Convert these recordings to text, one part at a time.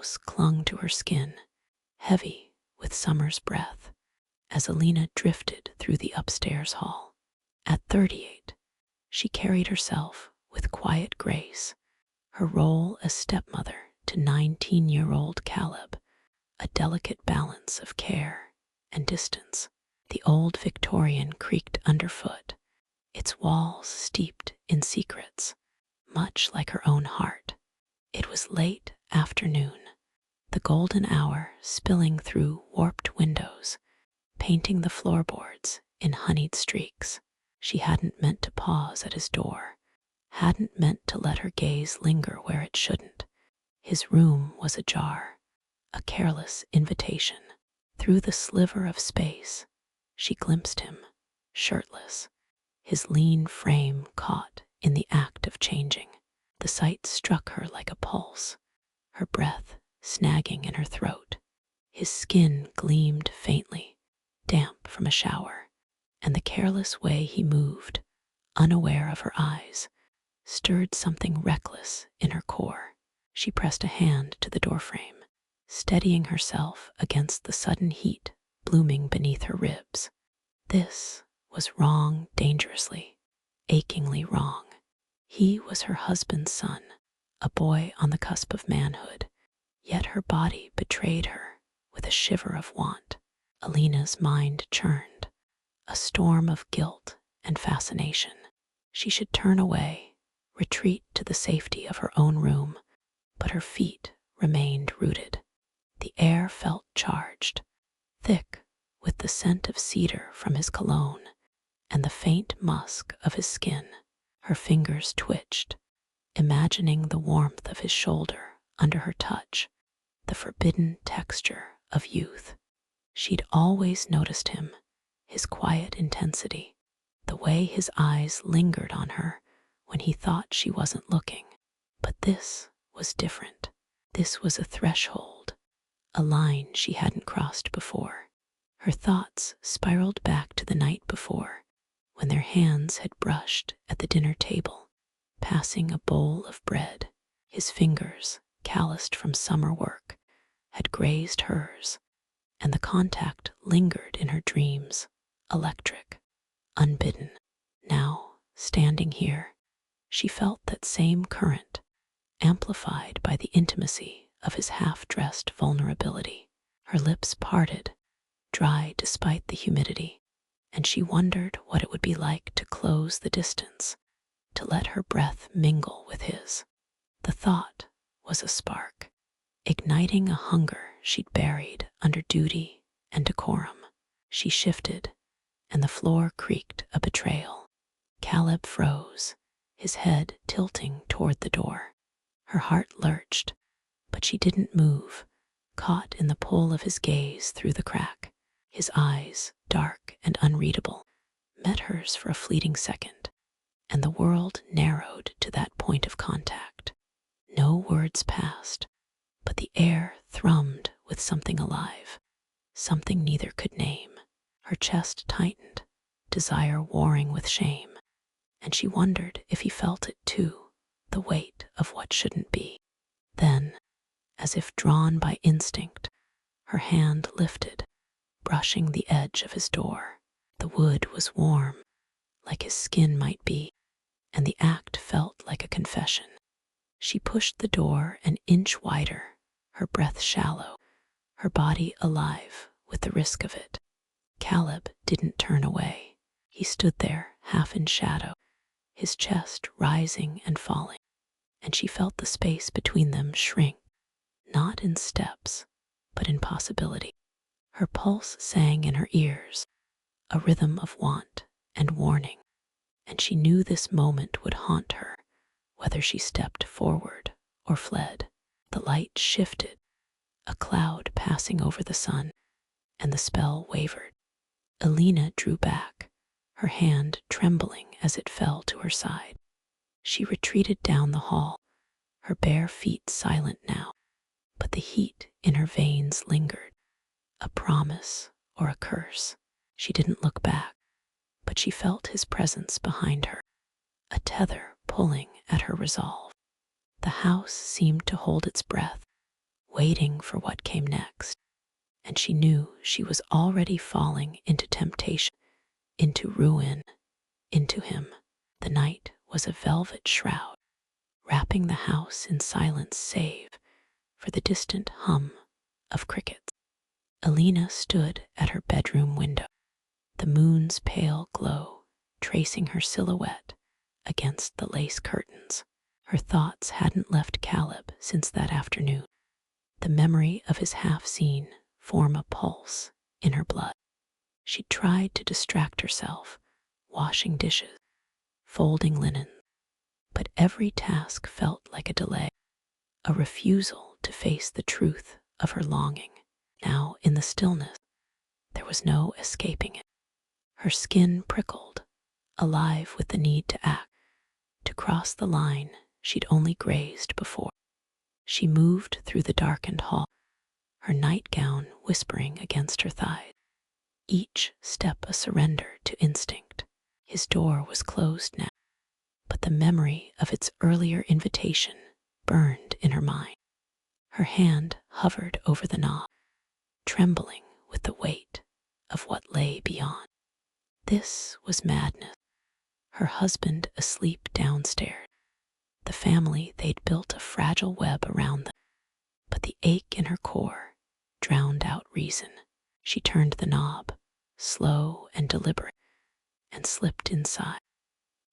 house clung to her skin, heavy with summer's breath, as Alina drifted through the upstairs hall. At 38, she carried herself with quiet grace, her role as stepmother to 19-year-old Caleb, a delicate balance of care and distance. The old Victorian creaked underfoot, its walls steeped in secrets, much like her own heart. It was late afternoon, the golden hour spilling through warped windows, painting the floorboards in honeyed streaks. She hadn't meant to pause at his door, hadn't meant to let her gaze linger where it shouldn't. His room was ajar, a careless invitation. Through the sliver of space, she glimpsed him, shirtless, his lean frame caught in the act of changing. The sight struck her like a pulse, her breath snagging in her throat. His skin gleamed faintly, damp from a shower, and the careless way he moved, unaware of her eyes, stirred something reckless in her core. She pressed a hand to the doorframe, steadying herself against the sudden heat blooming beneath her ribs. This was wrong, dangerously, achingly wrong. He was her husband's son, a boy on the cusp of manhood, yet her body betrayed her with a shiver of want. Alina's mind churned, a storm of guilt and fascination. She should turn away, retreat to the safety of her own room, but her feet remained rooted. The air felt charged, thick with the scent of cedar from his cologne and the faint musk of his skin. Her fingers twitched, imagining the warmth of his shoulder under her touch, the forbidden texture of youth. She'd always noticed him, his quiet intensity, the way his eyes lingered on her when he thought she wasn't looking. But this was different. This was a threshold, a line she hadn't crossed before. Her thoughts spiraled back to the night before, when their hands had brushed at the dinner table, passing a bowl of bread. His fingers, calloused from summer work, had grazed hers, and the contact lingered in her dreams, electric, unbidden. Now, standing here, she felt that same current, amplified by the intimacy of his half-dressed vulnerability. Her lips parted, dry despite the humidity, and she wondered what it would be like to close the distance, to let her breath mingle with his. The thought was a spark, igniting a hunger she'd buried under duty and decorum. She shifted, and the floor creaked a betrayal. Caleb froze, his head tilting toward the door. Her heart lurched, but she didn't move, caught in the pull of his gaze through the crack. His eyes, dark and unreadable, met hers for a fleeting second, and the world narrowed to that point of contact. No words passed, but the air thrummed with something alive, something neither could name. Her chest tightened, desire warring with shame, and she wondered if he felt it too, the weight of what shouldn't be. Then, as if drawn by instinct, her hand lifted, brushing the edge of his door. The wood was warm, like his skin might be, and the act felt like a confession. She pushed the door an inch wider, her breath shallow, her body alive with the risk of it. Caleb didn't turn away. He stood there, half in shadow, his chest rising and falling, and she felt the space between them shrink, not in steps, but in possibility. Her pulse sang in her ears, a rhythm of want and warning, and she knew this moment would haunt her, whether she stepped forward or fled. The light shifted, a cloud passing over the sun, and the spell wavered. Alina drew back, her hand trembling as it fell to her side. She retreated down the hall, her bare feet silent now, but the heat in her veins lingered, a promise or a curse. She didn't look back, but she felt his presence behind her, a tether pulling at her resolve. The house seemed to hold its breath, waiting for what came next, and she knew she was already falling into temptation, into ruin, into him. The night was a velvet shroud, wrapping the house in silence save for the distant hum of crickets. Alina stood at her bedroom window, the moon's pale glow tracing her silhouette against the lace curtains. Her thoughts hadn't left Caleb since that afternoon. The memory of his half-seen form a pulse in her blood. She tried to distract herself, washing dishes, folding linen, but every task felt like a delay, a refusal to face the truth of her longing. Now, in the stillness, there was no escaping it. Her skin prickled, alive with the need to act, to cross the line she'd only grazed before. She moved through the darkened hall, her nightgown whispering against her thighs, each step a surrender to instinct. His door was closed now, but the memory of its earlier invitation burned in her mind. Her hand hovered over the knob, trembling with the weight of what lay beyond. This was madness. Her husband asleep downstairs, the family they'd built a fragile web around them, but the ache in her core drowned out reason. She turned the knob, slow and deliberate, and slipped inside.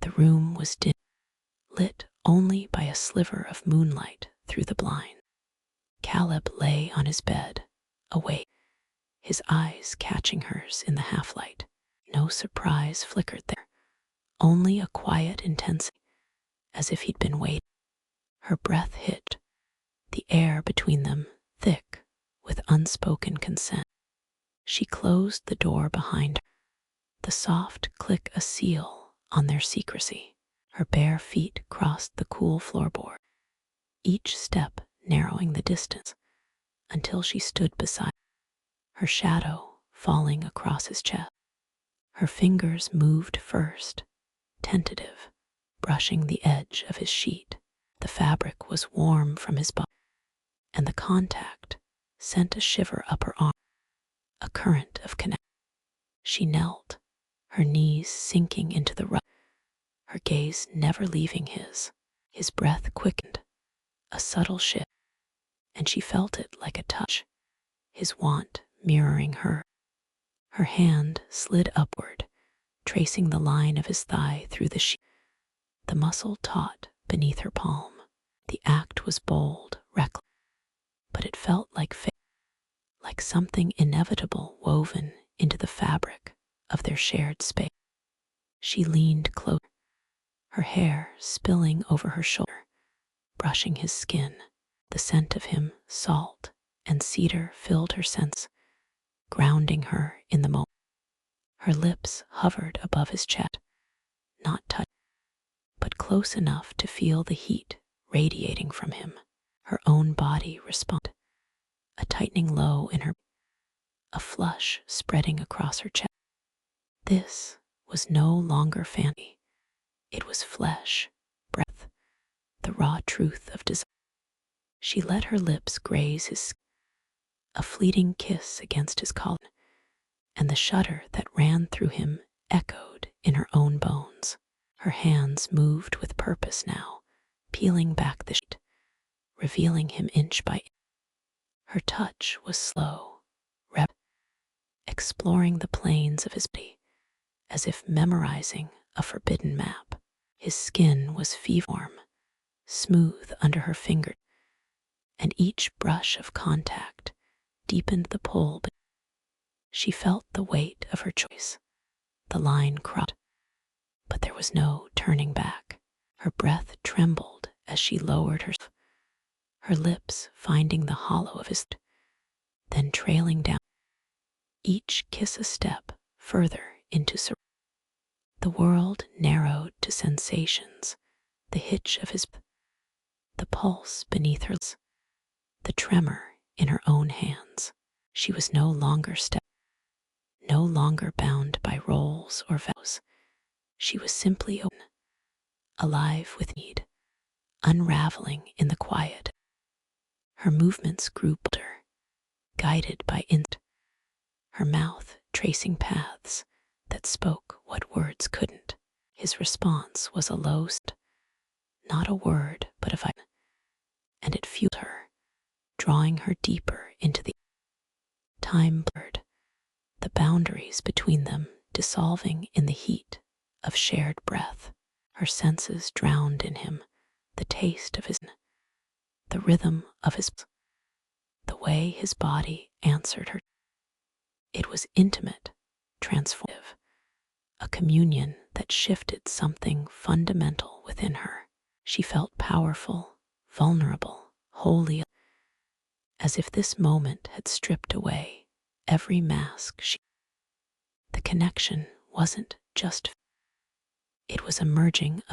The room was dim, lit only by a sliver of moonlight through the blind. Caleb lay on his bed, awake, his eyes catching hers in the half-light. No surprise flickered there, only a quiet intensity, as if he'd been waiting. Her breath hit, the air between them thick with unspoken consent. She closed the door behind her, the soft click a seal on their secrecy. Her bare feet crossed the cool floorboard, each step narrowing the distance until she stood beside, her shadow falling across his chest. Her fingers moved first, tentative, brushing the edge of his sheet. The fabric was warm from his body, and the contact sent a shiver up her arm, a current of connection. She knelt, her knees sinking into the rug, her gaze never leaving his. His breath quickened, a subtle shift, and she felt it like a touch, his want mirroring her. Her hand slid upward, tracing the line of his thigh through the sheet, the muscle taut beneath her palm. The act was bold, reckless, but it felt like fate, like something inevitable woven into the fabric of their shared space. She leaned closer, her hair spilling over her shoulder, brushing his skin. The scent of him, salt and cedar, filled her sense, grounding her in the moment. Her lips hovered above his chest, not touched, but close enough to feel the heat radiating from him. Her own body responded, a tightening low in her, a flush spreading across her chest. This was no longer fantasy. It was flesh, breath, the raw truth of desire. She let her lips graze his skin, a fleeting kiss against his collar, and the shudder that ran through him echoed in her own bones. Her hands moved with purpose now, peeling back the sheet, revealing him inch by inch. Her touch was slow, exploring the plains of his body, as if memorizing a forbidden map. His skin was fever-warm, smooth under her finger, and each brush of contact deepened the pull. She felt the weight of her choice. The line crossed, but there was no turning back. Her breath trembled as she lowered herself, her lips finding the hollow of his, then trailing down, each kiss a step further into surrender. The world narrowed to sensations, the hitch of his, the pulse beneath her, the tremor in her own hands. She was no longer no longer bound by roles or vows. She was simply open, alive with need, unraveling in the quiet. Her movements grew bolder, guided by instinct, her mouth tracing paths that spoke what words couldn't. His response was a low, not a word, but a vibe, and it fueled her, drawing her deeper into the time blurred, the boundaries between them dissolving in the heat of shared breath. Her senses drowned in him, the taste of his, the rhythm of his, the way his body answered her. It was intimate, transformative, a communion that shifted something fundamental within her. She felt powerful, vulnerable, wholly, as if this moment had stripped away every mask the connection wasn't just, it was a merging of